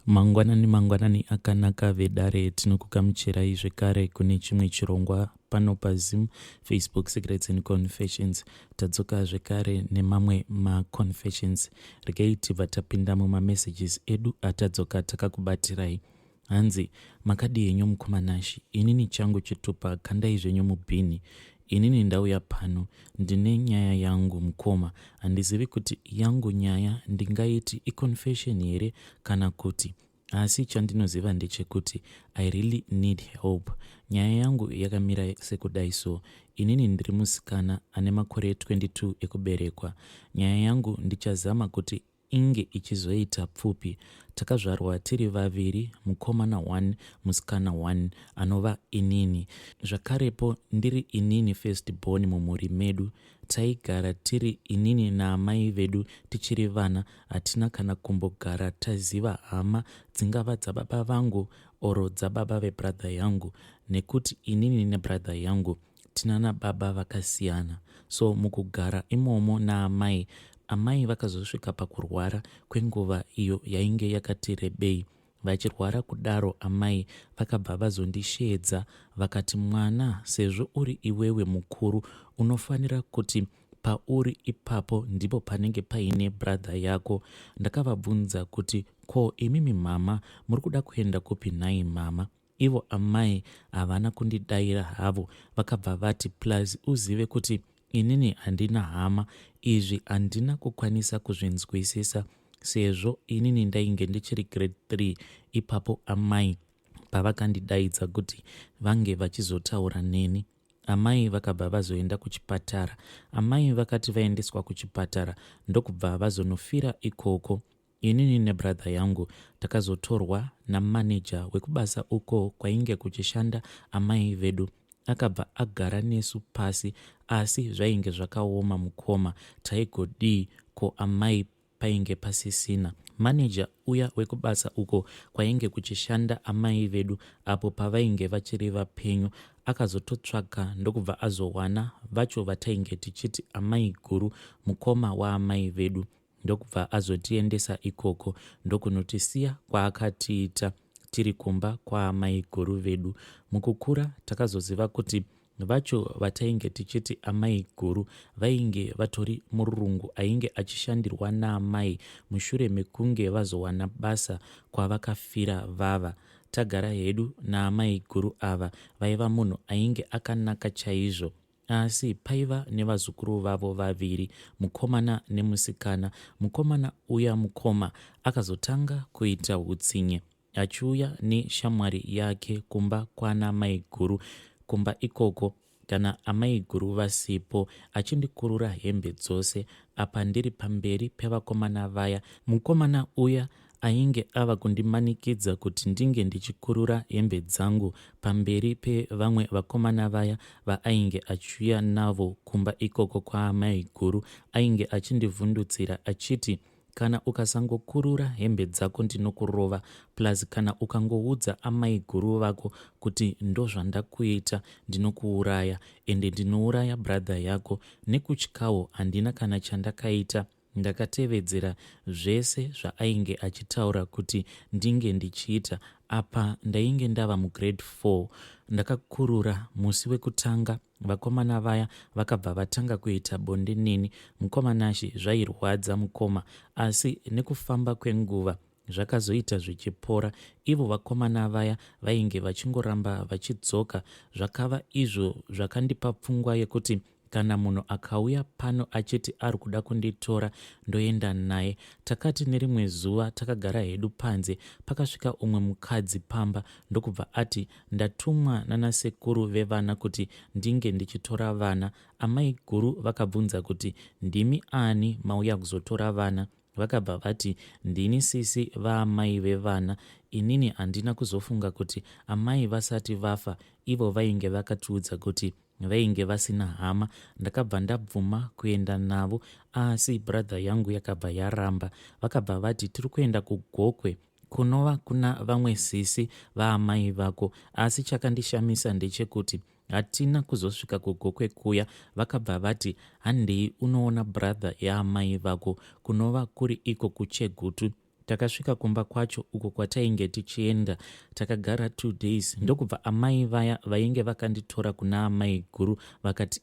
Mangwanani akanaka vedare tinokugamuchirai zvekare kune chimwe chirongwa pano paZoom, Facebook Secrets and Confessions. Tadzoka zvekare nemamwe maconfessions. Regai tibva tapinda mumamessages edu atadzoka takakubatirai. Hanzi, makadi henyu mukomanashi, inini changu chitupa kandai zvenyu mubhini. Inini ndauya pano, ndine nyaya yangu mukoma. Handizivi kuti yangu nyaya ndingaiti iconfession here kana kuti. Asi chandinoziva ndechekuti I really need help. Nyaya yangu yakamira sekudai so. Inini ndiri musikana ane makore 22 ekuberekwa. Nyaya yangu ndichazama kuti inge ichizoita pfupi. Takazvarwa tiri vaviri, mukomana 1, musikana 1, anova inini. Zvakarepo ndiri inini first born mumhuri medu. Taigara tiri inini naamai vedu tichiri vana, hatina kana kumbogara taziva hama dzingava dzababa vangu oro dzababa vebradha yangu, nekuti inini nebradha yangu tinana baba vakasiyana. So mukugara imomo naamai, amai vakazosvika pakurwara kwenguva iyo yainge yakati rebei. Vachirwara kudaro amai vakabva vazondisheedza vakati, mwana, sezvo uri iwewe mukuru, unofanira kuti pauri ipapo ndipo panenge paine bradha yako. Ndakavabvunza kuti, ko imimi mama muri kuda kuenda kupi nhai mama? Ivo amai havana kundidayira havo, vakabva vati, plus uzive kuti inini handina hama, izvi handina kukwanisa kuzvinzwisisa sezvo inini ndainge ndichiri grade 3 ipapo amai pavakandidaidza kuti vange vachizotaura neni. Amai vakabva vazoenda kuchipatara. Amai vakati vaendeswa kuchipatara ndokubva vazonofira ikoko. Inini nebradha yangu takazotorwa namaneja wekubasa uko kwainge kuchishanda amai vedu. Akabva agara nesu pasi, asi zvainge zvakaoma mukoma. Taigodii ko amai painge pasisina. Maneja uya wekubasa uko kwainge kuchishanda amai vedu apo pavainge vachiri vapenyu akazototsvaka ndokubva azowana vacho vatainge tichiti amai guru, mukoma waamai vedu, ndokubva azotiendesa ikoko ndokunotisiya kwaakatiita tiri kumba kwaamai guru vedu. Mukukura takazoziva kuti vacho vatainge tichiti amai guru vainge vatori murungu ainge achishandirwa naamai mushure mekunge vazowana basa kwavakafira vava. Tagara hedu naamai guru ava vaiva munhu ainge akanaka chaizvo, asi paiva nevazukuru vavo vaviri, mukomana nemusikana. Mukomana uya mukoma akazotanga kuita hutsinye, achiuya neshamwari yake kumba kwana mai guru. Kumba ikoko kana amai guru vasipo, achindikurura hembe dzose apa ndiri pamberi pevakomana vaya. Mukomana uya ainge ava kundimanikidza kuti ndinge ndichikurura hembe dzangu pamberi pevamwe vakomana vaya vaainge achiuya navo kumba ikoko kwaamai guru. Ainge achindivhundutsira achiti, kana ukasangokurura hembe dzako ndinokurova, plus kana ukangoudza amai guru vako kuti ndozvandakuita ndinokuuraya, ende ndinouraya bradha yako. Nekutyawo handina kana chandakaita. Ndakatevedzera zvese zvaainge achitaura kuti ndinge ndichiita. Apa ndainge ndava mugrade 4. Ndakakurura musi wekutanga. Vakomana vaya vakabva vatanga kuita bonde neni. Mukomanashi zvairwadza mukoma, asi nekufamba kwenguva zvakazoita zvichipora. Ivo vakomana vaya vainge vachingoramba vachidzoka. Zvakava izvo zvakandipa pfungwa yekuti kana munhu akauya pano achiti ari kuda kunditora ndoenda naye. Takati nerimwe zuva takagara hedu panze, pakasvika umwe mukadzi pamba ndokubva ati, ndatumwa nanasekuru vevana kuti ndinge ndichitora vana. Amai guru vakabvunza kuti, ndimi ani mauya kuzotora vana? Vakabva vati, ndini sisi vaamai vevana. Inini handina kuzofunga kuti amai vasati vafa ivo vainge vakatiudza kuti vainge vasina hama. Ndakabva ndabvuma kuenda navo, asi bradha yangu yakabva yaramba. Vakabva vati, tiri kuenda kugokwe kunova kuna vamwe sisi vaamai vako. Asi chakandishamisa ndechekuti hatina kuzosvika kugokwe kuya. Vakabva vati, handei unoona bradha yaamai vako kunova kuri iko kuChegutu. takasvika kumba kwacho uko kwatainge tichienda. Takagara 2 days. Ndokubva amai vaya vainge vakanditora kuna amai guru vakati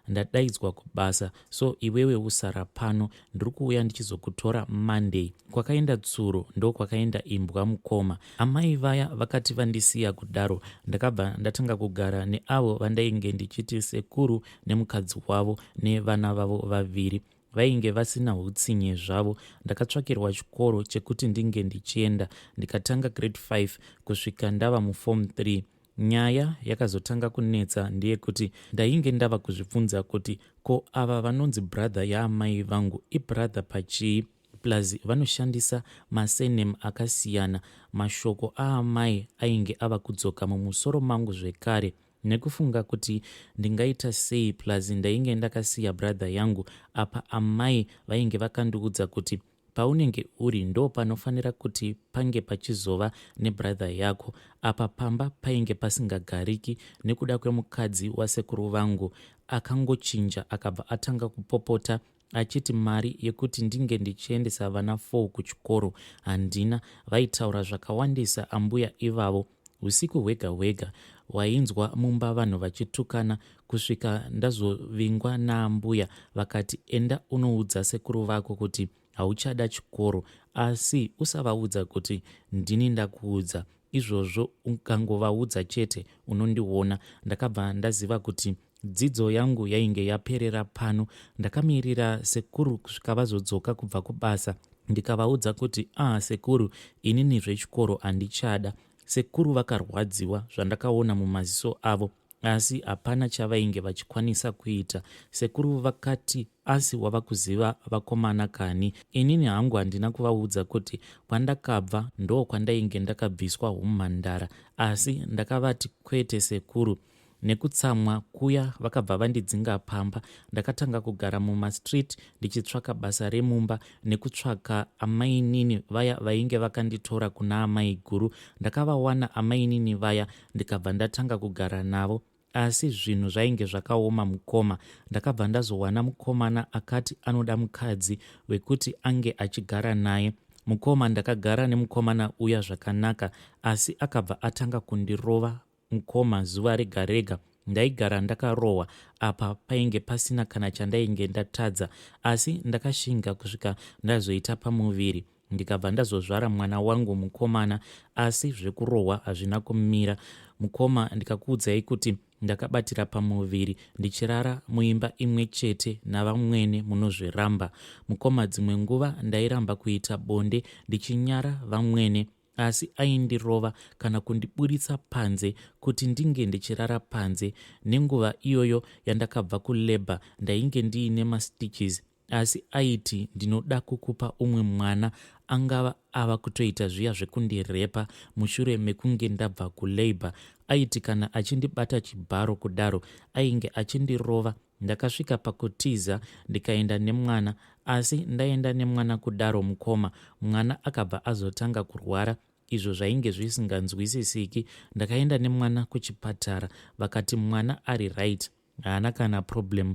ndadaidzwa kubasa, so iwewe usara pano, ndiri kuuya ndichizokutora Monday. Kwakaenda tsuro ndo kwakaenda imbwa mukoma. Amai vaya vakati vandisiya kudaro, ndakabva ndatanga kugara neavo vandainge ndichiti sekuru nemukadzi wavo nevana vavo vaviri. Vainge vasina utsinye zvavo. Ndakatsvakirwa chikoro chekuti ndinge ndichienda. Ndikatanga grade 5 kusvika ndava muform 3. Nyaya yakazotanga kunetsa ndeyekuti ndainge ndava kuzvibvunza kuti ko ava vanonzi brother yaamai vangu ibrother pachii, plus vanoshandisa masename akasiyana. Mashoko aamai ainge ava kudzoka mumusoro mangu zvekare. Nekufunga kuti ndingaita sei, plus ndainge ndakasiya brother yangu apa amai vainge vakandiudza kuti paunenge uri ndo panofanira kuti pange pachizova nebrother yako. Apa pamba painge pasingagariki nekuda kwemukadzi wasekuru vangu akangochinja akabva atanga kupopota achiti mari yekuti ndinge ndichiendesa vana 4 kuchikoro handina. Vaitaura zvakawandisa ambuya ivavo. Usiku hwega hwega wainzwa mumba vanhu vachitukana, kusvika ndazovingwa naambuya vakati enda unoudza sekuru vako kuti hauchada chikoro, asi usavaudza kuti ndini ndakuudza. Izvozvo ukangovaudza chete unondiona. Ndakabva ndaziva kuti dzidzo yangu yainge yaperera pano. Ndakamirira sekuru kusvika vazodzoka kubva kubasa. Ndikavaudza kuti sekuru, inini zvechikoro handichada. Sekuru vakarwadziwa zvandakaona mumaziso avo, asi hapana chavainge vachikwanisa kuita. Sekuru vakati asi wava kuziva vakomana kani. Inini hangu handina kuvaudza kuti kwandakabva ndo kwandainge ndakabviswa umhandara, asi ndakavati kwete sekuru. Nekutsamwa kuya vakabva vandidzinga pamba. Ndakatanga kugara mumastreet ndichitsvaka basa remumba nekutsvaka amainini vaya vainge vakanditora kuna amai guru. Ndakavawana amainini vaya ndikabva ndatanga kugara navo, asi zvinhu zvainge zvakaoma mukoma. Ndakabva ndazowana mukomana akati anoda mukadzi wekuti ange achigara naye. Mukoma ndakagara nemukomana uya zvakanaka, asi akabva atanga kundirova mukoma zuva rega rega. Ndaigara ndakarohwa apa painge pasina kana chandainge ndatadza, asi ndakashinga kusvika ndazoita pamuviri. Ndikabva ndazozvara mwana wangu mukomana, asi zvekurohwa hazvina kumira. Mukoma, ndikakuudzai kuti ndakabatira pamuviri ndichirara muimba imwe chete navamwene munozviramba. Mukoma, dzimwe nguva ndairamba kuita bonde ndichinyara vamwene, asi aindirova kana kundiburitsa panze kuti ndinge ndichirara panze. Nenguva iyoyo yandakabva kulabor ndainge ndiine mastitches, asi aiti ndinoda kukupa umwe mwana, angava ava kutoita zviya zvekundirepa mushure mekunge ndabva kulabor. Aiti kana achindibata chibharo kudaro ainge achindirova. Ndakasvika pakutiza ndikaenda nemwana, asi ndaenda nemwana kudaro mukoma, mwana akabva azotanga kurwara, izvo zvainge zvisinganzwisisiki. Ndakaenda nemwana kuchipatara, vakati mwana ari right, haana kana problem.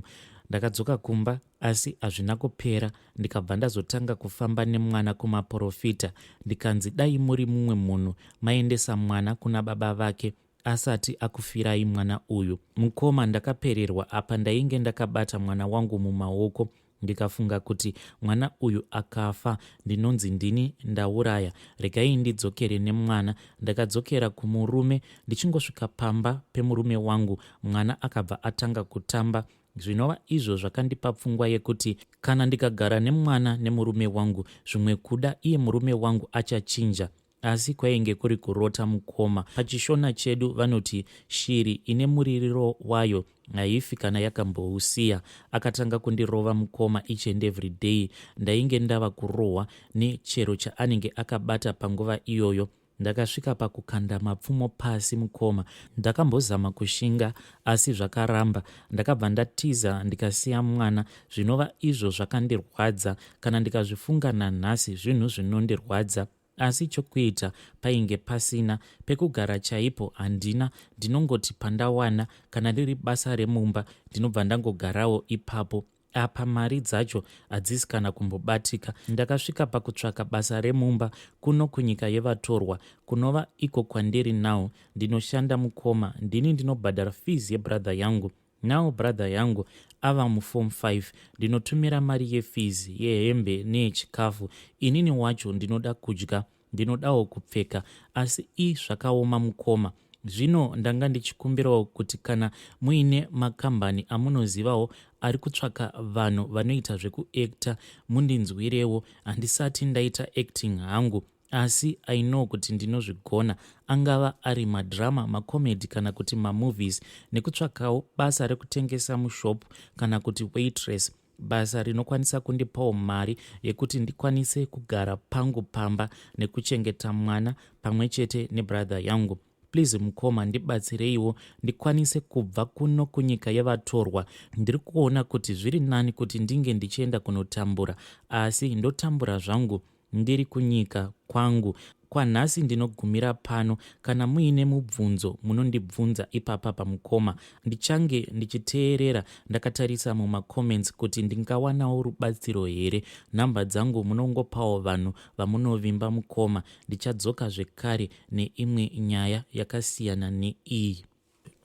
Ndakadzoka kumba, asi hazvina kupera. Ndikabva ndazotanga kufamba nemwana kumaprofita. Ndikanzi dai muri mumwe munhu maendesa mwana kuna baba vake asati akufirai mwana uyu. Mukoma, ndakapererwa apa ndainge ndakabata mwana wangu mumaoko. Ndikafunga kuti mwana uyu akafa ndinonzi ndini ndauraya, regai ndidzokere nemwana. Ndakadzokera kumurume. Ndichingosvika pamba pemurume wangu, mwana akabva atanga kutamba. Zvinova izvo zvakandipa pfungwa yekuti kana ndikagara nemwana nemurume wangu, zvimwe kuda iye murume wangu achachinja. Asi kwainge kuri kurota mukoma. Pachishona chedu vanoti shiri ine muririro wayo haifi kana yakambousiya. Akatanga kundirova mukoma each and every day. Ndainge ndava kurohwa nechero chaanenge akabata panguva iyoyo. Ndakasvika pakukanda mapfumo pasi mukoma. Ndakambozama kushinga asi zvakaramba. Ndakabva ndatiza ndikasiya mwana. Zvinova izvo zvakandirwadza. Kana ndikazvifunga nanhasi zvinhu zvinondirwadza, asi chokuita painge pasina. Pekugara chaipo handina. Ndinongoti pandawana kana riri basa remumba ndinobva ndangogarawo ipapo. apa mari dzacho hadzisi kana kumbobatika. Ndakasvika pakutsvaka basa remumba kuno kunyika yevatorwa, kunova iko kwandiri nawo. Ndinoshanda mukoma, ndini ndinobhadhara fees yebrother yangu. Nawo brother yangu ava muform 5, ndinotumira mari yefees yehembe neyechikafu. Inini wacho ndinoda kudya, ndinodawo kupfeka, asi zvakaoma mukoma. Zvino ndanga ndichikumbirawo kuti kana muine makambani amunozivawo ari kutsvaka vanhu vanoita zvekuacta, mundinzwirewo. Handisati ndaita acting hangu, asi I know kuti ndinozvigona, angava ari madrama, makomedi kana kuti mamovies. Nekutsvakawo basa rekutengesa mushopu kana kuti waitress, basa rinokwanisa kundipawo mari yekuti ndikwanise kugara pangu pamba nekuchengeta mwana pamwe chete nebrother yangu. Please mukoma, ndibatsireiwo ndikwanise kubva kuno kunyika yevatorwa. Ndiri kuona kuti zviri nani kuti ndinge ndichienda kunotambura, asi ndotambura zvangu ndiri kunyika kwangu. Kwanhasi ndinogumira pano. Kana muine mubvunzo munondibvunza ipapa pamukoma, ndichange ndichiteerera ndakatarisa mumacomments kuti ndingawanawo rubatsiro here. Nhamba dzangu munongopawo vanhu vamunovimba mukoma. Ndichadzoka zvekare neimwe nyaya yakasiyana neiyi.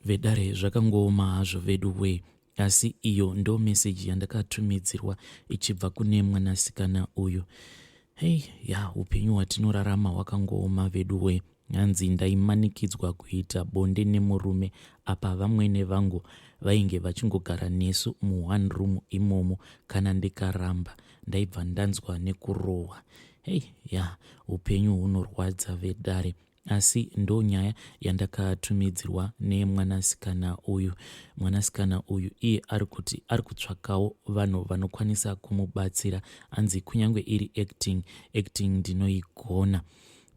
Vedare zvakangooma hazvo vedu we, asi iyo ndo meseji yandakatumidzirwa ichibva kune mwanasikana uyu. Hei upenyu hwatinorarama hwakangooma vedu we. Hanzi ndaimanikidzwa kuita bonde nemurume, apa vamwene vangu vainge vachingogara nesu mu1 room imomo. Kana ndikaramba ndaibva ndanzwa nekurohwa. Upenyu hunorwadza vedare, asi ndo nyaya yandakatumidzirwa nemwanasikana uyu. Mwanasikana uyu iye ari kuti ari kutsvakawo vanhu vanokwanisa kumubatsira. Hanzi kunyange iri acting ndinoigona.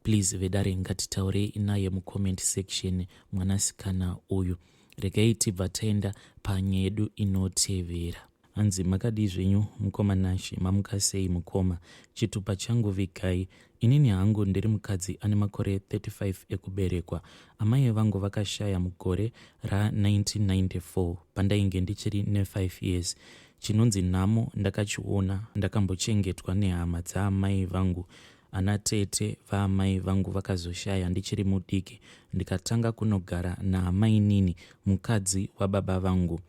Please vedare, ngatitaurei naye mucomment section mwanasikana uyu. Regai tibva taenda panyaya yedu inotevera. Hanzi makadi zvenyu mukoma Nashi, mamuka sei mukoma? Chitupa changu vigai. Inini hangu ndiri mukadzi ane makore 35 ekuberekwa. Amai vangu vakashaya mugore ra1994 pandainge ndichiri ne5 years. Chinonzi nhamo ndakachiona ndakambochengetwa nehama dzaamai vangu. Ana tete vaamai vangu vakazoshaya ndichiri mudiki, ndikatanga kunogara naamai nini, mukadzi wababa vangu.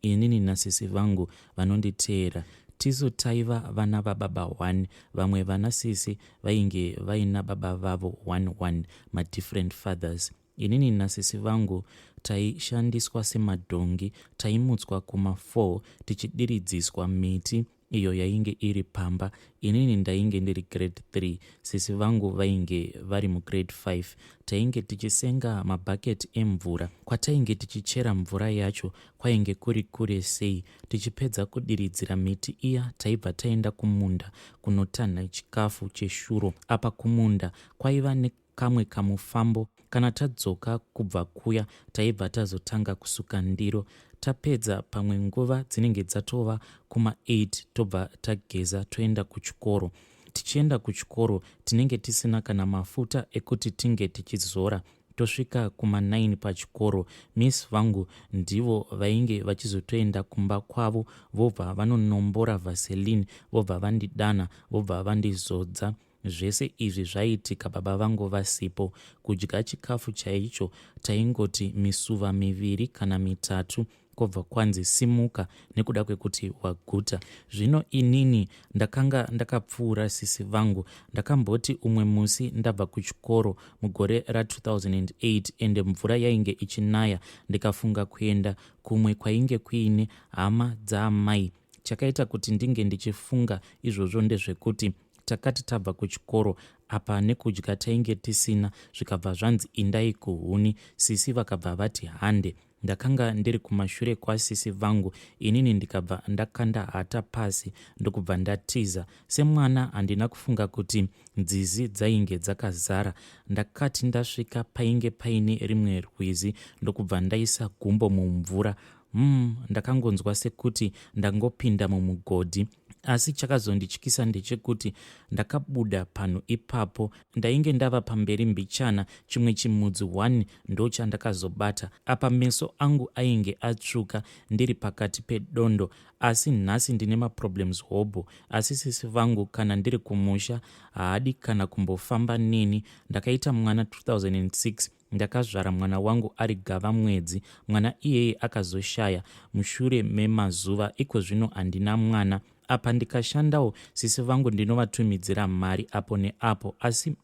Inini nasisi vangu vanonditeera tisu taiva vana vababa 1, vamwe vanasisi vainge vaina baba vavo 1 madifferent fathers. Inini nasisi vangu taishandiswa semadhongi, taimutswa kuma4 tichidiridziswa miti iyo yainge iri pamba. Inini ndainge ndiri grade 3, sisi vangu vainge vari mugrade 5. Tainge tichisenga mabhaketi emvura. Kwatainge tichichera mvura yacho kwainge kuri kure sei. Tichipedza kudiridzira miti iya taibva taenda kumunda kunotanha chikafu cheshuro. Apa kumunda kwaiva nekamwe kamufambo. Kana tadzoka kubva kuya taibva tazotanga kusuka ndiro. Tapedza pamwe nguva dzinenge dzatova kuma8 tobva tageza toenda kuchikoro. Tichienda kuchikoro tinenge tisina kana mafuta ekuti tinge tichizora. Tosvika kuma9 pachikoro, miss vangu ndivo vainge vachizotoenda kumba kwavo, vobva vanonombora vaseline, vobva vandidana, vobva vandizodza. Zvese izvi zvaitika baba vangu vasipo. Kudya chikafu chaicho taingoti misuva 2 kana 3 kobva kwanzi simuka nekuda kwekuti waguta. Zvino inini ndakanga ndakapfuura sisi vangu. Ndakamboti umwe musi ndabva kuchikoro mugore ra2008 ende mvura yainge ichinaya, ndikafunga kuenda kumwe kwainge kuine hama dzaamai. Chakaita kuti ndinge ndichifunga izvozvo ndezvekuti takati tabva kuchikoro apa nekudya tainge tisina, zvikabva zvanzi indai kuhuni, sisi vakabva vati hande. Ndakanga ndiri kumashure kwasisi vangu, inini ndikabva ndakanda hata pasi ndokubva ndatiza. Semwana handina kufunga kuti nzizi dzainge dzakazara. Ndakati ndasvika painge paine rimwe rwizi ndokubva ndaisa gumbo mumvura. Ndakangonzwa sekuti ndangopinda mumugodhi. asi chakazondityisa ndechekuti ndakabuda panhu ipapo ndainge ndava pamberi mbichana chimwe chimudzi 1 ndo chandakazobata. Apa meso angu ainge atsvuka ndiri pakati pedondo, asi nhasi ndine maproblems hobo. Asi sisi vangu kana ndiri kumusha haadi kana kumbofamba neni. Ndakaita mwana 2006, ndakazvara mwana wangu ari gava mwedzi. Mwana iyeye akazoshaya mushure memazuva, iko zvino handina mwana. Apa ndikashandawo sisi vangu ndinovatumidzira mari apo neapo, asi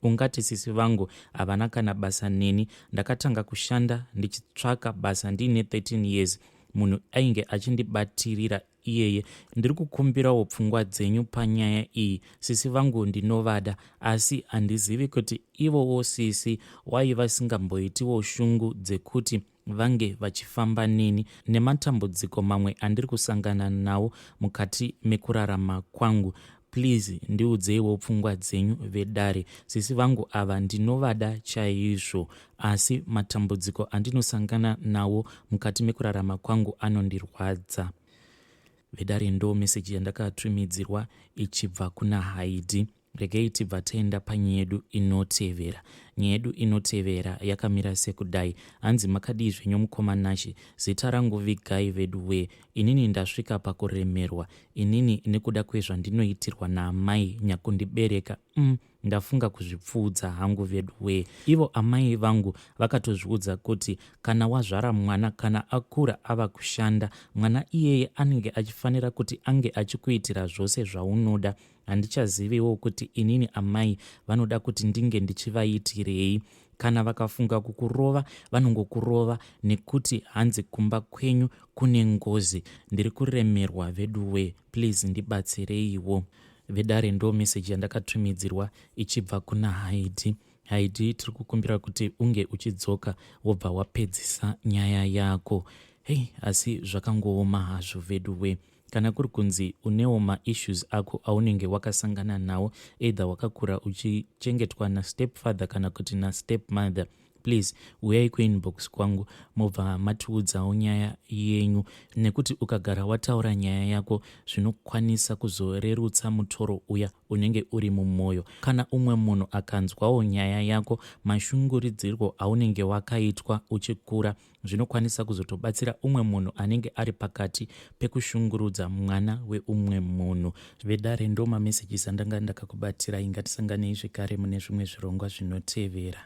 ungati sisi vangu havana kana basa neni. Ndakatanga kushanda ndichitsvaka basa ndiine 13 years. Munhu ainge achindibatirira iyeye. Ndiri kukumbirawo pfungwa dzenyu panyaya iyi. Sisi vangu ndinovada, asi handizivi kuti ivowo sisi wai vasingamboitiwo shungu dzekuti vange vachifamba neni nematambudziko mamwe andiri kusangana nawo mukati mekurarama kwangu. Please ndiudzeiwo pfungwa dzenyu vedare. Sisi vangu ava ndinovada chaizvo, asi matambudziko andinosangana nawo mukati mekurarama kwangu anondirwadza. Vedare ndo meseji yandakatumidzirwa ichibva kuna Haidhi. Regei tibva taenda panyaya yedu inotevera. Nyaya yedu inotevera yakamira sekudai. Hanzi makadii zvenyu mukomanashe, zita rangu vigai veduwe. Inini ndasvika pakuremerwa. Inini nekuda kwezvandinoitirwa naamai nyakundibereka. Ndafunga kuzvipfuudza hangu veduwe. Ivo amai vangu vakatozviudza kuti kana wazvara mwana, kana akura ava kushanda, mwana iyeye anenge achifanira kuti ange achikuitira zvose zvaunoda. Handichaziviwo kuti inini amai vanoda kuti ndinge ndichivaitirei. Kana vakafunga kukurova vanongokurova, nekuti hanzi kumba kwenyu kune ngozi. Ndiri kuremerwa veduwe, please ndibatsireiwo. Vedare ndo meseji yandakatumidzirwa ichibva kuna Haidhi. Haidhi, tiri kukumbira kuti unge uchidzoka wobva wapedzisa nyaya yako. Asi zvakangooma hazvo veduwe. Kana kuri kunzi unewo maissues ako aunenge wakasangana nawo, either wakakura uchichengetwa nastepfather kana kuti nastepmother, please uyai kuinbox kwangu mobva matiudzawo nyaya yenyu, nekuti ukagara wataura nyaya yako zvinokwanisa kuzorerutsa mutoro uya unenge uri mumwoyo. Kana umwe munhu akanzwawo nyaya yako, mashunguridzirwo aunenge wakaitwa uchikura, zvinokwanisa kuzotobatsira umwe munhu anenge ari pakati pekushungurudza mwana weumwe munhu. Vedare ndo mamesejisi andanga ndakakubatira. Ingatisanganei zvekare mune zvimwe zvirongwa zvinotevera.